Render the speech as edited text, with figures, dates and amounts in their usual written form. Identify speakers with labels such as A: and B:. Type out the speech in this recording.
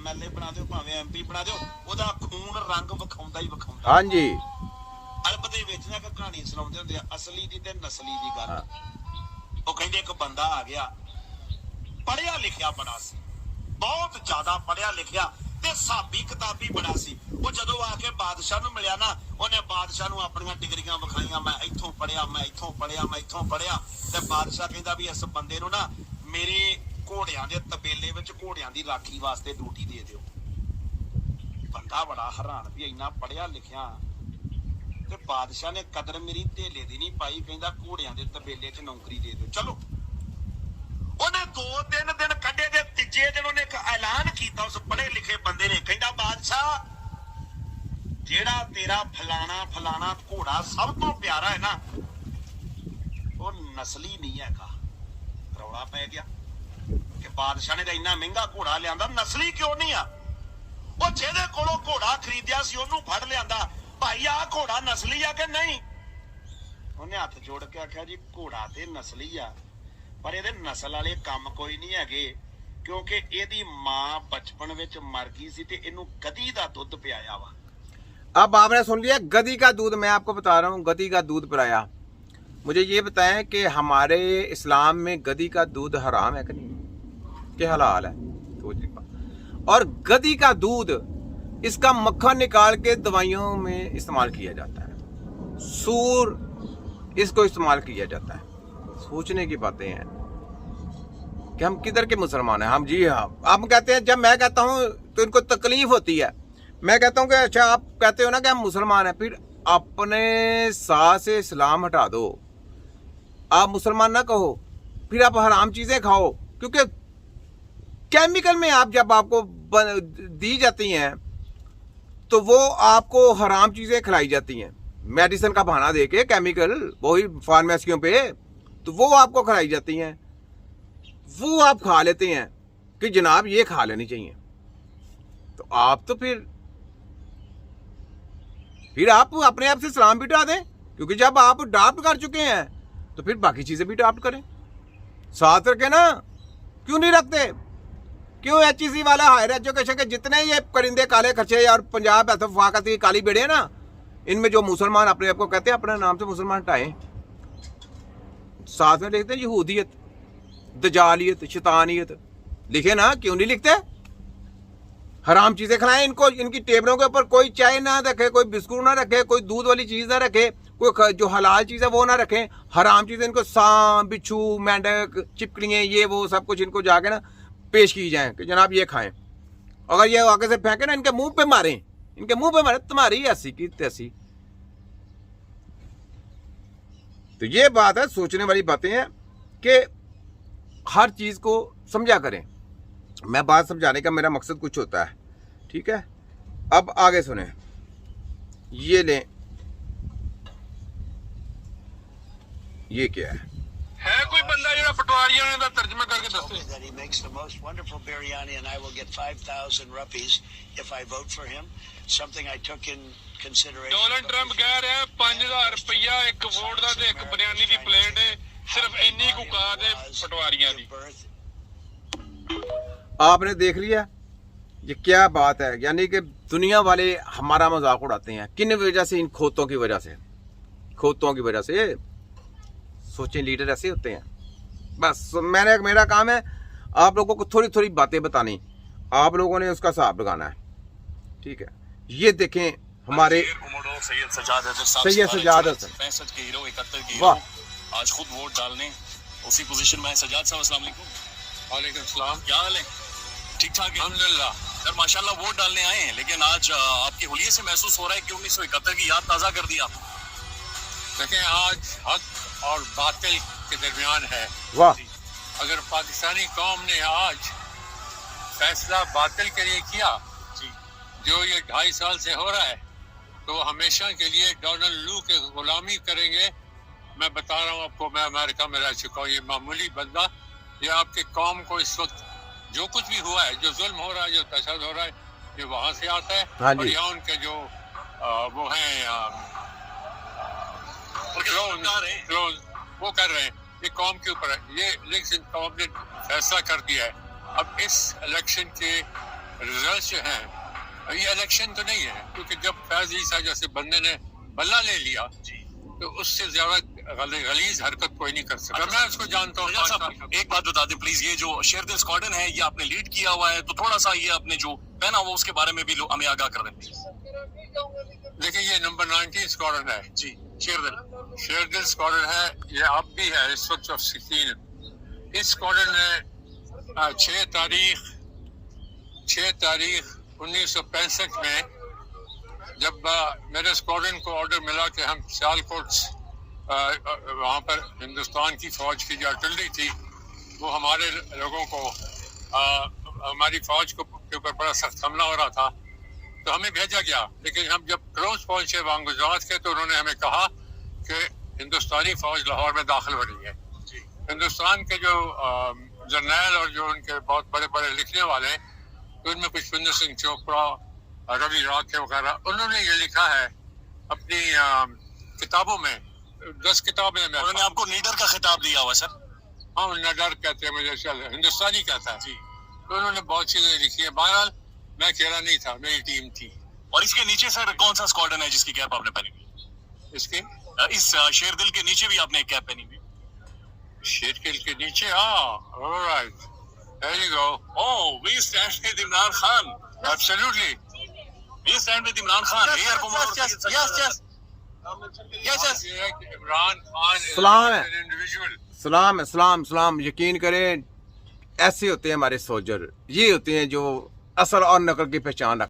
A: MLA बना दो भावें MP बना दो, ओदा खून रंग विखाउंदा ही विखाउंदा।
B: हाँ जी,
A: अरब दे विच ना एक कहानी सुणाउंदे हुंदे आ, असली दी ते नस्ली दी गल। ਉਹ ਕਹਿੰਦੇ ਇੱਕ ਬੰਦਾ ਆ ਗਿਆ, ਪੜਿਆ ਲਿਖਿਆ ਬੜਾ ਸੀ, ਬਹੁਤ ਜ਼ਿਆਦਾ ਪੜਿਆ ਲਿਖਿਆ ਤੇ ਸਾਬੀ ਕਿਤਾਬੀ ਬੜਾ ਸੀ। ਉਹ ਜਦੋਂ ਆ ਕੇ ਬਾਦਸ਼ਾਹ ਨੂੰ ਮਿਲਿਆ ਨਾ, ਉਹਨੇ ਬਾਦਸ਼ਾਹ ਨੂੰ ਆਪਣੀਆਂ ਡਿਗਰੀਆਂ ਵਿਖਾਈਆਂ, ਮੈਂ ਇੱਥੋਂ ਪੜਿਆ, ਮੈਂ ਇੱਥੋਂ ਪੜਿਆ, ਮੈਂ ਇੱਥੋਂ ਪੜਿਆ। ਤੇ ਬਾਦਸ਼ਾਹ ਕਹਿੰਦਾ ਵੀ ਇਸ ਬੰਦੇ ਨੂੰ ਨਾ ਮੇਰੇ ਘੋੜਿਆਂ ਦੇ ਤਬੇਲੇ ਵਿੱਚ ਘੋੜਿਆਂ ਦੀ ਰਾਖੀ ਵਾਸਤੇ ਡਿਊਟੀ ਦੇ ਦਿਓ। ਬੰਦਾ ਬੜਾ ਹੈਰਾਨ ਵੀ ਇੰਨਾ ਪੜਿਆ ਲਿਖਿਆ ਤੇ ਬਾਦਸ਼ਾਹ ਨੇ ਕਦਰ ਮੇਰੀ ਢੇਲੇ ਦੀ ਨਹੀਂ ਪਾਈ, ਕਹਿੰਦਾ ਘੋੜਿਆਂ ਦੇ ਤਬੇਲੇ 'ਚ ਨੌਕਰੀ ਦੇ ਦਿਓ। ਚਲੋ ਉਹਨੇ 2-3 ਦਿਨ ਕੱਢੇ ਤੇ ਤੀਜੇ ਦਿਨ ਉਹਨੇ ਇੱਕ ਐਲਾਨ ਕੀਤਾ ਉਸ ਪੜ੍ਹੇ ਲਿਖੇ ਬੰਦੇ ਨੇ, ਕਹਿੰਦਾ ਬਾਦਸ਼ਾਹ ਜਿਹੜਾ ਤੇਰਾ ਫਲਾਣਾ ਫਲਾਣਾ ਘੋੜਾ ਸਭ ਤੋਂ ਪਿਆਰਾ ਹੈ ਨਾ, ਉਹ ਨਸਲੀ ਨਹੀਂ ਹੈਗਾ। ਰੌਲਾ ਪੈ ਗਿਆ ਕਿ ਬਾਦਸ਼ਾਹ ਨੇ ਤਾਂ ਇੰਨਾ ਮਹਿੰਗਾ ਘੋੜਾ ਲਿਆਂਦਾ, ਨਸਲੀ ਕਿਉਂ ਨਹੀਂ ਆ? ਉਹ ਜਿਹਦੇ ਕੋਲੋਂ ਘੋੜਾ ਖਰੀਦਿਆ ਸੀ ਉਹਨੂੰ ਫੜ ਲਿਆਂਦਾ, ਭਾਈ ਆ ਘੋੜਾ ਨਸਲੀ ਆ ਕਿ ਨਹੀਂ? ਉਹਨੇ ਹੱਥ ਜੋੜ ਕੇ ਆਖਿਆ ਜੀ ਘੋੜਾ ਤੇ ਨਸਲੀ ਆ, ਪਰ ਇਹਦੇ ਨਸਲ ਵਾਲੇ ਕੰਮ ਕੋਈ ਨਹੀਂ ਹੈਗੇ, ਕਿਉਂਕਿ ਇਹਦੀ ਮਾਂ ਬਚਪਨ ਵਿੱਚ ਮਰ ਗਈ ਸੀ ਤੇ ਇਹਨੂੰ ਗਧੀ ਦਾ ਦੁੱਧ ਪਿਆਇਆ ਵਾ।
B: अब आपने सुन लिया गधी का दूध। मैं आपको बता रहा हूँ गधी का दूध पिलाया। मुझे ये बताएं कि हमारे इस्लाम में गधी का दूध हराम है कि नहीं, कि हलाल है? और गधी का दूध, इसका मक्खन निकाल के दवाइयों में इस्तेमाल किया जाता है, सूर इसको इस्तेमाल किया जाता है। सोचने की बातें हैं कि हम किधर के मुसलमान हैं। हम जी हाँ, आप कहते हैं, जब मैं कहता हूँ तो इनको तकलीफ होती है। मैं कहता हूँ कि अच्छा आप कहते हो ना कि हम मुसलमान हैं, फिर अपने साथ से इस्लाम हटा दो, आप मुसलमान ना कहो, फिर आप हराम चीज़ें खाओ, क्योंकि केमिकल में आप जब आपको दी जाती हैं तो वो आपको हराम चीज़ें खिलाई जाती हैं, मेडिसिन का बहाना दे के केमिकल वही फार्मेसियों पे, तो वो आपको खिलाई जाती हैं, वो आप खा लेते हैं कि जनाब ये खा लेनी चाहिए। तो आप तो फिर आप अपने आप से इस्लाम भी हटा दें, क्योंकि जब आप अडॉप्ट कर चुके हैं तो फिर बाकी चीज़ें भी अडॉप्ट करें, साथ रखें ना। क्यों नहीं रखते? क्यों HEC वाला हायर एजुकेशन के जितने ये परिंदे काले खर्चे और पंजाब वफाकत की काली बेड़े हैं ना, इनमें जो मुसलमान अपने आप को कहते हैं अपने नाम से मुसलमान हटाएं, साथ में लिखते हैं यहूदियत, दजालियत, शैतानियत लिखे ना, क्यों नहीं लिखते? हराम चीज़ें खिलाएं इनको, इनकी टेबलों के ऊपर कोई चाय ना रखे, कोई बिस्कुट ना रखे, कोई दूध वाली चीज़ ना रखे, कोई जो हलाल चीज़ है वो ना रखें। हराम चीज़ें इनको सांप, बिच्छू, मेंढक, चिपकलियाँ, ये वो सब कुछ इनको जाके ना पेश की जाए कि जनाब ये खाएं। अगर ये आगे से फेंके ना, इनके मुंह पे मारें, इनके मुंह पे मारें, तुम्हारी ऐसी की तैसी। तो ये बात है, सोचने वाली बातें हैं कि हर चीज़ को समझा करें। मैं बात समझाने का मेरा मकसद कुछ होता है, ठीक है? अब आगे सुने, ये लें, ये क्या है
C: कोई बंदा जो पटवारियों ने तर्जमा करके दसे
D: that he makes the most wonderful biryani and I will get 5,000 rupees if I vote for him. Something I took in consideration.
C: Donald Trump कह रहा है 5,000 रुपया एक वोट का ते एक बिरयानी की प्लेट है, सिर्फ इन्नी कुछ दे पटवारियां दी।
B: आपने देख लिया ये क्या बात है? यानी कि दुनिया वाले हमारा मजाक उड़ाते हैं। किन वजह से? इन खोतों की वजह से, खोतों की वजह से। सोचें, लीडर ऐसे होते हैं। बस मेरा काम है आप लोगों को थोड़ी थोड़ी बातें बतानी, आप लोगों ने उसका हिसाब लगाना है, ठीक है? ये देखें हमारे
E: सैयद सजाद हसन, 65 के हीरो, 71 के हीरो, आज खुद वोट डालने उसी पोजीशन में है। सजाद साहब अस्सलाम वालेकुम।
C: वालेकुम सलाम,
E: क्या हाल है? ठीक ठाक है
C: अल्हम्दुलिल्लाह।
E: सर माशाल्लाह वोट डालने आए हैं, लेकिन आज आपके हुलिये से महसूस हो रहा है कि 1971 की याद ताज़ा कर दी आपने।
C: देखें आज हक और बातिल के दरमियान है।
B: वाह,
C: अगर पाकिस्तानी कौम ने आज फैसला बातिल के लिए किया
E: जी,
C: जो ये 2.5 साल से हो रहा है, तो हमेशा के लिए डोनाल्ड लू के गुलामी करेंगे। मैं बता रहा हूँ आपको, मैं अमेरिका में रह चुका हूँ, ये मामूली बंदा, ये आपके कौम को इस वक्त जो कुछ भी हुआ है, जो जुल्म हो रहा है, जो तशद्दुद हो रहा है, ये वहाँ से आता है।
B: हाँ
C: और
B: जी।
C: यहाँ उनके जो वो हैं क्लोन, वो कर रहे हैं, ये कौम के ऊपर है। ये इलेक्शन कौम ने फैसला कर दिया है। अब इस इलेक्शन के रिजल्ट जो हैं, ये इलेक्शन तो नहीं है, क्योंकि जब फैज ईसा जैसे बंदे ने बल्ला ले लिया तो उससे ज्यादा गलीज हरकत कोई नहीं कर सकता। मैं उसको जानता हूँ।
E: साहब एक बात बता दें प्लीज, ये जो शेरदिल स्क्वाड्रन है ये आपने लीड किया हुआ है, तो थोड़ा सा ये आपने जो पहना हुआ उसके बारे में भी हमें आगाह कर दें।
C: देखिए ये नंबर 19 स्क्वाड्रन है
E: जी,
C: शेरदिल स्क्वाड्रन है, ये अब भी है इस वक्त ऑफ 16। इस स्क्वाड्रन ने 6 तारीख 1965 में जब मेरे स्क्वाड्रन को ऑर्डर मिला कि हम सियालकोट वहाँ पर हिंदुस्तान की फौज की जो आर्टिलरी थी वो हमारे लोगों को हमारी फौज के ऊपर बड़ा सख्त हमला हो रहा था, तो हमें भेजा गया। लेकिन हम जब क्रोज पहुंचे वहाँ गुजरात के, तो उन्होंने हमें कहा कि हिंदुस्तानी फौज लाहौर में दाखिल हो रही है। हिंदुस्तान के जो जर्नैल और जो उनके बहुत बड़े बड़े लिखने वाले, तो उनमें पुष्पिंदर सिंह चोपड़ा, रवि राखे वगैरह, उन्होंने ये लिखा है अपनी किताबों में, 10 किताबें में।
E: उन्होंने आपको लीडर का खिताब दिया हुआ सर?
C: हाँ, लीडर कहते हैं मुझे, हिंदुस्तानी कहता है। तो उन्होंने बहुत चीजें लिखी है। बहरहाल मैं अकेला नहीं था, मेरी टीम थी।
E: और इसके नीचे सर कौन सा स्क्वाड्रन है जिसकी कैप आपने पहनी हुई?
C: इसके
E: इस शेरदिल के नीचे भी आपने एक कैप पहनी हुई?
C: शेरदिल के नीचे, हाँ, alright, there you go.
E: Oh, we stand with Imran Khan.
C: Absolutely,
E: we stand with Imran Khan. Air commander. Yes.
C: Imran Khan
B: सलाम है।
C: इंडिविजुअल।
B: सलाम है, सलाम। यकीन करें, ऐसे होते हैं हमारे सोल्जर, ये होते हैं जो असल और नकल की पहचान रखते हैं।